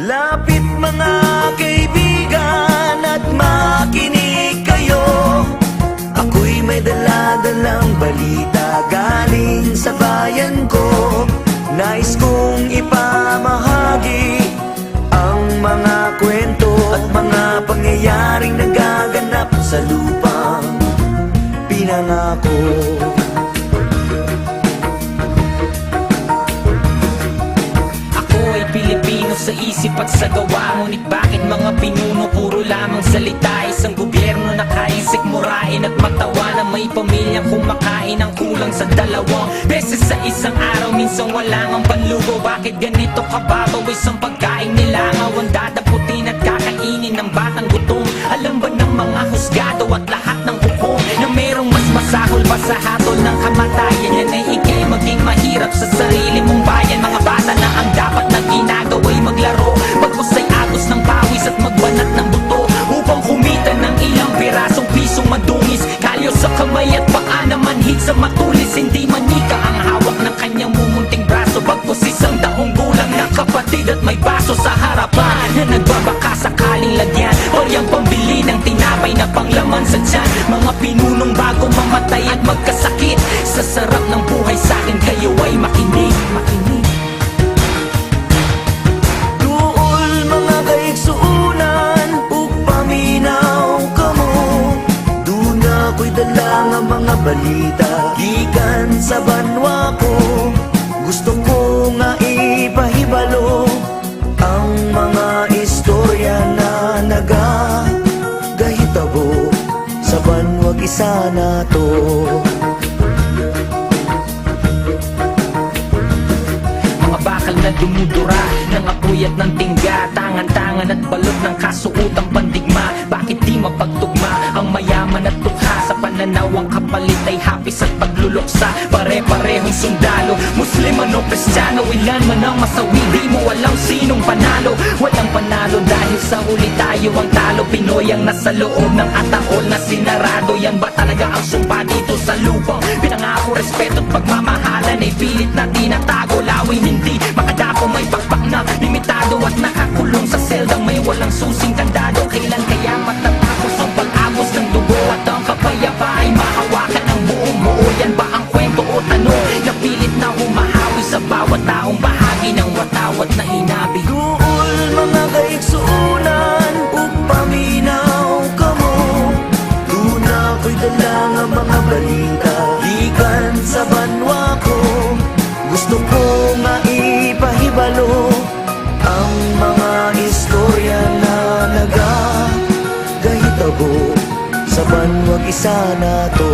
Lapit mga kaibigan at makinig kayo. Ako'y may dala-dalang balita galing sa bayan ko. Nais kong ipamahagi ang mga kwento at mga pangyayaring nagaganap sa lupang pinangako. Pilipino sa isip at sa gawa. Ngunit bakit mga pinuno puro lamang salita? Isang gobyerno na kayang sikmurain at matawa, na may pamilyang kumakain ng kulang sa 2 beses sa isang araw. Minsan wala ngang panlugo. Bakit ganito kababaw isang pagkain nilangaw? Ang dadaputin at kakainin ng batang gutom. Alam ba ng mga husgado at lahat ng hukom na merong mas masahol pa sa hatol ng kamatayan? Yan ay ikay maging mahirap sa sarili mong bayan. Mga bata na ang dapat na ginagawa'y maglaro, pagkusay agos ng pawis at magbanat ng buto, upang kumita ng ilang pirasong pisong madungis. Kalyo sa kamay at paa na manhid sa matulis. Hindi manika ang hawak ng kanyang mumunting braso, bagkus isang taong gulang na kapatid at may baso sa harapan na nagbabaka sakaling lagyan o yung pambili ng tinapay na panglaman sa tiyan. Mga pinunong bago mamatay at magkasakit, sa sarap ng buhay sa'kin kayo ay makinig. Dala nga mga balita gikan sa banwa ko. Gusto ko nga ipahibalo ang mga istorya na nagagahitabo sa banwa isa na to. Mga bakal na dumudura ng apoy at ng tingga, tangan-tangan at balot ng kasuotang pandigma. Bakit di mapagtugma ang mayaman at tukha? Sa pananaw ang kapalit ay hapis at pagluluksa. Pare-parehong sundalo, Muslim o Kristiyano, ilan man ang masawi, di mo alam sinong panalo. Walang panalo dahil sa huli tayo ang talo. Pinoy ang nasa loob ng ataol na sinarado. Yan ba talaga ang sumpa dito sa lupang pinangako? Respeto at pagmamahalan ay pilit na tinatago. Laway hindi makadapo, may bakbak na limitado at nakakulong sa seldang may walang susing kandado. Kailan kaya matatapos ang pag-agos ng dugo at ang kapayapa ay mahawakan ng buong buo? Yan ba ang kwento o tanong na pilit na humahawi sa bawat taong bahagi ng watawat na hinabi? Duol mga kaigsuunan ug paminaw kamo. Doon ako'y dala nga mga balita gikan sa banwa ko. Gusto ko nga ipahibalo ang mga istorya na nagagahitabo sa banwag isa na to.